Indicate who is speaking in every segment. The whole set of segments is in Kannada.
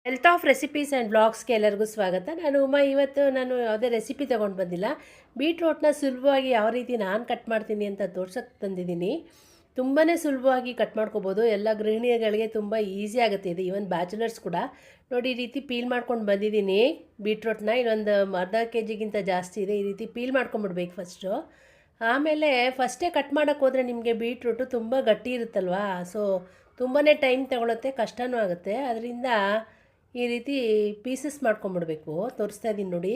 Speaker 1: ಹೆಲ್ತ್ ಆಫ್ ರೆಸಿಪೀಸ್ ಆ್ಯಂಡ್ ಬ್ಲಾಗ್ಸ್ಗೆ ಎಲ್ಲರಿಗೂ ಸ್ವಾಗತ. ನಾನು ಉಮಾ. ಇವತ್ತು ನಾನು ಯಾವುದೇ ರೆಸಿಪಿ ತೊಗೊಂಡು ಬಂದಿಲ್ಲ. ಬೀಟ್ರೋಟ್ನ ಸುಲಭವಾಗಿ ಯಾವ ರೀತಿ ನಾನು ಕಟ್ ಮಾಡ್ತೀನಿ ಅಂತ ತೋರ್ಸೋಕ್ಕೆ ತಂದಿದ್ದೀನಿ. ತುಂಬಾ ಸುಲಭವಾಗಿ ಕಟ್ ಮಾಡ್ಕೋಬೋದು. ಎಲ್ಲ ಗೃಹಿಣಿಗಳಿಗೆ ತುಂಬ ಈಸಿ ಆಗುತ್ತೆ ಇದು. ಈವನ್ ಬ್ಯಾಚುಲರ್ಸ್ ಕೂಡ ನೋಡಿ ಈ ರೀತಿ ಪೀಲ್ ಮಾಡ್ಕೊಂಡು ಬಂದಿದ್ದೀನಿ. ಬೀಟ್ರೋಟ್ನ ಇಲ್ಲೊಂದು ಅರ್ಧ ಕೆ.ಜಿಗಿಂತ ಜಾಸ್ತಿ ಇದೆ. ಈ ರೀತಿ ಪೀಲ್ ಮಾಡ್ಕೊಂಬಿಡ್ಬೇಕು ಫಸ್ಟು. ಆಮೇಲೆ ಫಸ್ಟೇ ಕಟ್ ಮಾಡೋಕ್ಕೆ ಹೋದರೆ ನಿಮಗೆ ಬೀಟ್ರೂಟು ತುಂಬ ಗಟ್ಟಿ ಇರುತ್ತಲ್ವಾ, ಸೊ ತುಂಬಾ ಟೈಮ್ ತಗೊಳುತ್ತೆ, ಕಷ್ಟವೂ ಆಗುತ್ತೆ. ಅದರಿಂದ ಈ ರೀತಿ ಪೀಸಸ್ ಮಾಡ್ಕೊಂಬಿಡ್ಬೇಕು. ತೋರಿಸ್ತಾ ಇದ್ದೀನಿ ನೋಡಿ.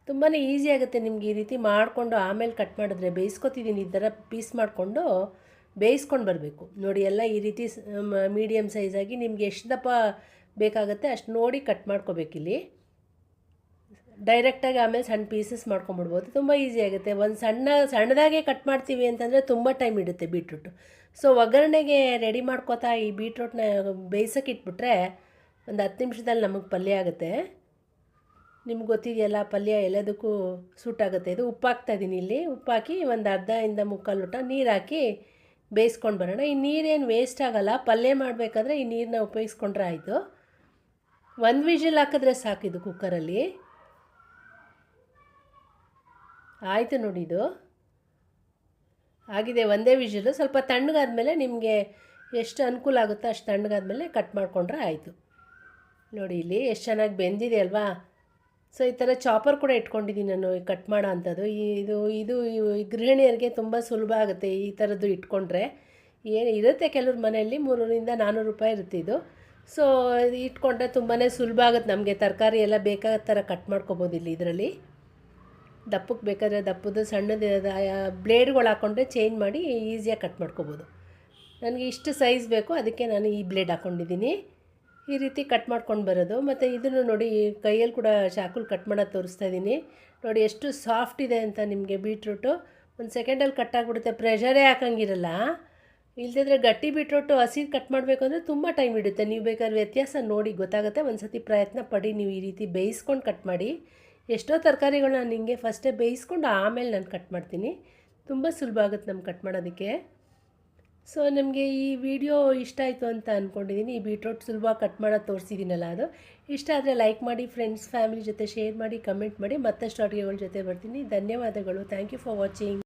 Speaker 1: ತುಂಬಾ ಈಸಿ ಆಗುತ್ತೆ ನಿಮ್ಗೆ ಈ ರೀತಿ ಮಾಡಿಕೊಂಡು ಆಮೇಲೆ ಕಟ್ ಮಾಡಿದ್ರೆ. ಬೇಯಿಸ್ಕೊತಿದ್ದೀನಿ ಈ ಥರ ಪೀಸ್ ಮಾಡಿಕೊಂಡು ಬೇಯಿಸ್ಕೊಂಡು ಬರಬೇಕು ನೋಡಿ. ಎಲ್ಲ ಈ ರೀತಿ ಮೀಡಿಯಮ್ ಸೈಜಾಗಿ ನಿಮ್ಗೆ ಎಷ್ಟು ದಪ್ಪ ಬೇಕಾಗುತ್ತೆ ಅಷ್ಟು ನೋಡಿ ಕಟ್ ಮಾಡ್ಕೋಬೇಕಿಲ್ಲಿ. ಡೈರೆಕ್ಟಾಗಿ ಆಮೇಲೆ ಸಣ್ಣ ಪೀಸಸ್ ಮಾಡ್ಕೊಂಬಿಡ್ಬೋದು. ತುಂಬ ಈಸಿ ಆಗುತ್ತೆ. ಒಂದು ಸಣ್ಣದಾಗೆ ಕಟ್ ಮಾಡ್ತೀವಿ ಅಂತಂದರೆ ತುಂಬ ಟೈಮ್ ಹಿಡಿಯುತ್ತೆ ಬೀಟ್ರೂಟು. ಸೊ ಒಗ್ಗರಣೆಗೆ ರೆಡಿ ಮಾಡ್ಕೋತಾ ಈ ಬೀಟ್ರೂಟ್ನ ಬೇಯಿಸೋಕೆ ಇಟ್ಬಿಟ್ರೆ ಒಂದು 10 ನಿಮಿಷದಲ್ಲಿ ನಮಗೆ ಪಲ್ಯ ಆಗುತ್ತೆ. ನಿಮ್ಗೆ ಗೊತ್ತಿದೆಯಲ್ಲ, ಪಲ್ಯ ಎಲ್ಲದಕ್ಕೂ ಸೂಟ್ ಆಗುತ್ತೆ. ಇದು ಉಪ್ಪು ಹಾಕ್ತಾಯಿದ್ದೀನಿ ಇಲ್ಲಿ. ಉಪ್ಪು ಹಾಕಿ ಒಂದು ಅರ್ಧದಿಂದ ಮುಕ್ಕಾಲು ಲೋಟ ನೀರು ಹಾಕಿ ಬೇಯಿಸ್ಕೊಂಡು ಬರೋಣ. ಈ ನೀರೇನು ವೇಸ್ಟ್ ಆಗೋಲ್ಲ. ಪಲ್ಯ ಮಾಡಬೇಕಾದ್ರೆ ಈ ನೀರನ್ನ ಉಪಯೋಗಿಸ್ಕೊಂಡ್ರೆ ಆಯಿತು. ಒಂದು ವಿಷಲ್ ಹಾಕಿದ್ರೆ ಸಾಕಿದು ಕುಕ್ಕರಲ್ಲಿ. ಆಯಿತು ನೋಡಿ, ಇದು ಆಗಿದೆ. ಒಂದೇ ವಿಷಲು. ಸ್ವಲ್ಪ ತಣ್ಣಗಾದ್ಮೇಲೆ ನಿಮಗೆ ಎಷ್ಟು ಅನುಕೂಲ ಆಗುತ್ತೋ ಅಷ್ಟು ತಣ್ಣಗಾದ್ಮೇಲೆ ಕಟ್ ಮಾಡಿಕೊಂಡ್ರೆ ಆಯಿತು. ನೋಡಿ ಇಲ್ಲಿ ಎಷ್ಟು ಚೆನ್ನಾಗಿ ಬೆಂದಿದೆ ಅಲ್ವಾ. ಸೊ ಈ ಥರ ಚಾಪರ್ ಕೂಡ ಇಟ್ಕೊಂಡಿದ್ದೀನಿ ನಾನು ಕಟ್ ಮಾಡೋ ಅಂಥದ್ದು. ಇದು ಗೃಹಿಣಿಯರಿಗೆ ತುಂಬ ಸುಲಭ ಆಗುತ್ತೆ ಈ ಥರದ್ದು ಇಟ್ಕೊಂಡ್ರೆ. ಏನು ಇರುತ್ತೆ ಕೆಲವ್ರ ಮನೆಯಲ್ಲಿ 300-400 ರೂಪಾಯಿ ಇರುತ್ತೆ ಇದು. ಸೊ ಇದು ಇಟ್ಕೊಂಡ್ರೆ ತುಂಬಾ ಸುಲಭ ಆಗುತ್ತೆ ನಮಗೆ. ತರಕಾರಿ ಎಲ್ಲ ಬೇಕಾದ ಥರ ಕಟ್ ಮಾಡ್ಕೊಬೋದು ಇಲ್ಲಿ ಇದರಲ್ಲಿ. ದಪ್ಪಕ್ಕೆ ಬೇಕಾದರೆ ದಪ್ಪದ್ದು, ಸಣ್ಣದು ಬ್ಲೇಡ್ಗಳು ಹಾಕ್ಕೊಂಡ್ರೆ ಚೇಂಜ್ ಮಾಡಿ ಈಸಿಯಾಗಿ ಕಟ್ ಮಾಡ್ಕೊಬೋದು. ನನಗೆ ಇಷ್ಟು ಸೈಜ್ ಬೇಕು, ಅದಕ್ಕೆ ನಾನು ಈ ಬ್ಲೇಡ್ ಹಾಕ್ಕೊಂಡಿದ್ದೀನಿ. ಈ ರೀತಿ ಕಟ್ ಮಾಡ್ಕೊಂಡು ಬರೋದು. ಮತ್ತು ಇದನ್ನು ನೋಡಿ ಕೈಯಲ್ಲಿ ಕೂಡ ಚಾಕುಲ್ ಕಟ್ ಮಾಡೋದು ತೋರಿಸ್ತಾ ಇದ್ದೀನಿ. ನೋಡಿ ಎಷ್ಟು ಸಾಫ್ಟ್ ಇದೆ ಅಂತ. ನಿಮಗೆ ಬೀಟ್ರೂಟು ಒಂದು ಸೆಕೆಂಡಲ್ಲಿ ಕಟ್ ಆಗಿಬಿಡುತ್ತೆ. ಪ್ರೆಷರೇ ಹಾಕಂಗಿರಲ್ಲ. ಇಲ್ಲದಿದ್ದರೆ ಗಟ್ಟಿ ಬೀಟ್ರೂಟು ಹಸಿ ಕಟ್ ಮಾಡಬೇಕು ಅಂದರೆ ತುಂಬ ಟೈಮ್ ಹಿಡಿಯುತ್ತೆ. ನೀವು ಬೇಕಾದ್ರೆ ವ್ಯತ್ಯಾಸ ನೋಡಿ ಗೊತ್ತಾಗುತ್ತೆ. ಒಂದು ಸತಿ ಪ್ರಯತ್ನ ಪಡಿ. ನೀವು ಈ ರೀತಿ ಬೇಯಿಸ್ಕೊಂಡು ಕಟ್ ಮಾಡಿ. ಎಷ್ಟೋ ತರಕಾರಿಗಳನ್ನ ನಾನು ಹಿಂಗೆ ಫಸ್ಟೇ ಬೇಯಿಸ್ಕೊಂಡು ಆಮೇಲೆ ನಾನು ಕಟ್ ಮಾಡ್ತೀನಿ. ತುಂಬ ಸುಲಭ ಆಗುತ್ತೆ ನಮ್ಗೆ ಕಟ್ ಮಾಡೋದಕ್ಕೆ. ಸೊ ನಿಮಗೆ ಈ ವಿಡಿಯೋ ಇಷ್ಟ ಆಯಿತು ಅಂತ ಅಂದ್ಕೊಂಡಿದ್ದೀನಿ. ಈ ಬೀಟ್ರೂಟ್ ಸುಲಭ ಕಟ್ ಮಾಡೋದು ತೋರಿಸಿದ್ದೀನಲ್ಲ, ಅದು ಇಷ್ಟ ಆದರೆ ಲೈಕ್ ಮಾಡಿ, ಫ್ರೆಂಡ್ಸ್ ಫ್ಯಾಮಿಲಿ ಜೊತೆ ಶೇರ್ ಮಾಡಿ, ಕಮೆಂಟ್ ಮಾಡಿ. ಮತ್ತಷ್ಟು ಅಡುಗೆಗಳ ಜೊತೆ ಬರ್ತೀನಿ. ಧನ್ಯವಾದಗಳು. Thank you for watching.